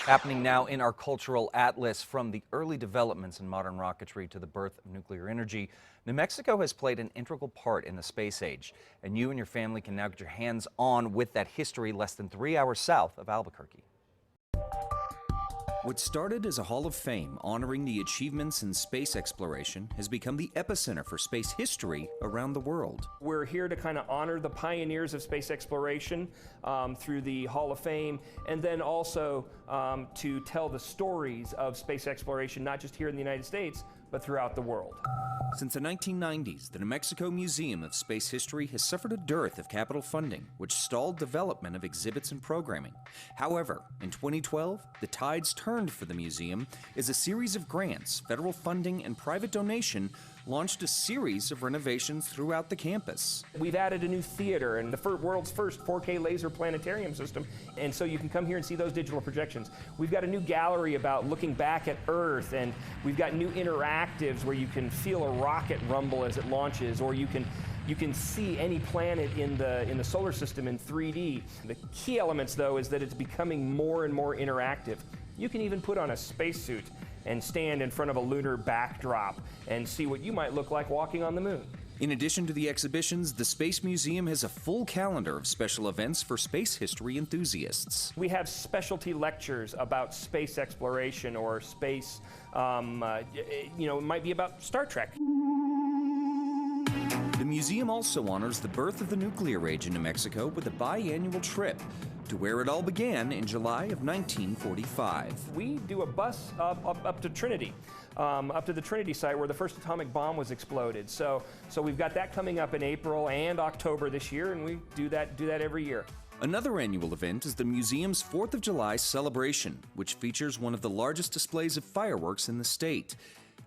Happening now in our cultural atlas, from the early developments in modern rocketry to the birth of nuclear energy, New Mexico has played an integral part in the space age, and you and your family can now get your hands on with that history less than 3 hours south of Albuquerque. What started as a Hall of Fame honoring the achievements in space exploration has become the epicenter for space history around the world. We're here to kind of honor the pioneers of space exploration through the Hall of Fame, and then also to tell the stories of space exploration, not just here in the United States, but throughout the world. Since the 1990s, the New Mexico Museum of Space History has suffered a dearth of capital funding, which stalled development of exhibits and programming. However, in 2012, the tides turned for the museum as a series of grants, federal funding, and private donation launched a series of renovations throughout the campus. We've added a new theater and the world's first 4K laser planetarium system, and so you can come here and see those digital projections. We've got a new gallery about looking back at Earth, and we've got new interactives where you can feel a rocket rumble as it launches, or you can see any planet in the solar system in 3D. The key elements, though, is that it's becoming more and more interactive. You can even put on a spacesuit and stand in front of a lunar backdrop and see what you might look like walking on the moon. In addition to the exhibitions, the Space Museum has a full calendar of special events for space history enthusiasts. We have specialty lectures about space exploration or space, it might be about Star Trek. The museum also honors the birth of the nuclear age in New Mexico with a biannual trip to where it all began in July of 1945. We do a bus up to Trinity, up to the Trinity site where the first atomic bomb was exploded. So we've got that coming up in April and October this year, and we do that every year. Another annual event is the museum's 4th of July celebration, which features one of the largest displays of fireworks in the state.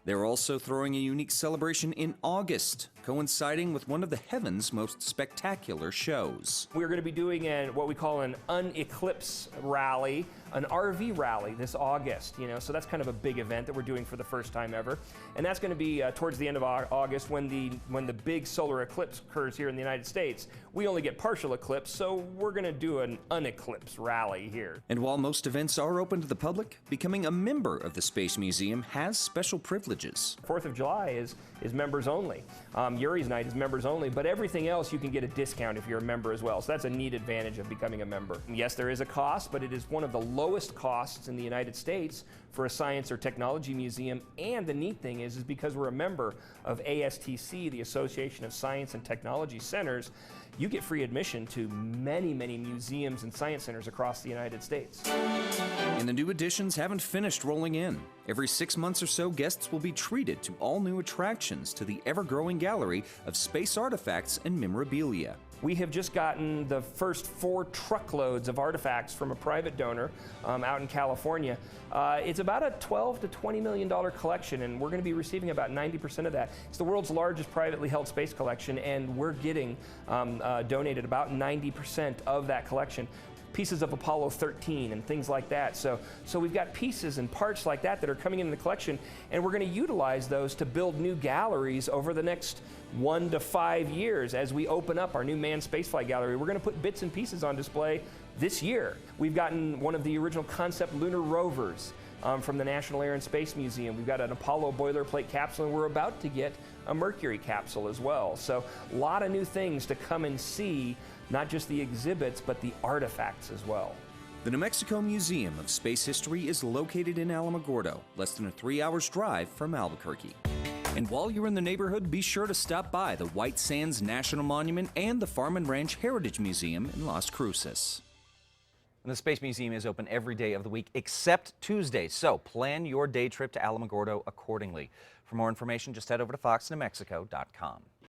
They're also throwing a unique celebration in August, coinciding with one of the heaven's most spectacular shows. We're going to be doing what we call an uneclipse rally, an RV rally this August, so that's kind of a big event that we're doing for the first time ever. And that's going to be towards the end of August when the big solar eclipse occurs here in the United States. We only get partial eclipse, so we're going to do an uneclipse rally here. And while most events are open to the public, becoming a member of the Space Museum has special privileges. 4th of July is members only. Yuri's Night is members only, but everything else you can get a discount if you're a member as well. So that's a neat advantage of becoming a member. Yes, there is a cost, but it is one of the lowest costs in the United States for a science or technology museum. And the neat thing is because we're a member of ASTC, the Association of Science and Technology Centers, you get free admission to many, many museums and science centers across the United States. And the new additions haven't finished rolling in. Every 6 months or so, guests will be treated to all new attractions to the ever-growing gallery of space artifacts and memorabilia. We have just gotten the first 4 truckloads of artifacts from a private donor out in California. It's about a $12 to $20 million collection, and we're going to be receiving about 90% of that. It's the world's largest privately held space collection, and we're getting donated about 90% of that collection. Pieces of Apollo 13 and things like that. So we've got pieces and parts like that are coming into the collection, and we're going to utilize those to build new galleries over the next 1 to 5 years as we open up our new manned spaceflight gallery. We're going to put bits and pieces on display this year. We've gotten one of the original concept lunar rovers from the National Air and Space Museum. We've got an Apollo boilerplate capsule, and we're about to get a Mercury capsule as well. So a lot of new things to come and see, not just the exhibits, but the artifacts as well. The New Mexico Museum of Space History is located in Alamogordo, less than a 3 hours drive from Albuquerque. And while you're in the neighborhood, be sure to stop by the White Sands National Monument and the Farm and Ranch Heritage Museum in Las Cruces. And the Space Museum is open every day of the week except Tuesdays, so plan your day trip to Alamogordo accordingly. For more information, just head over to foxnewmexico.com.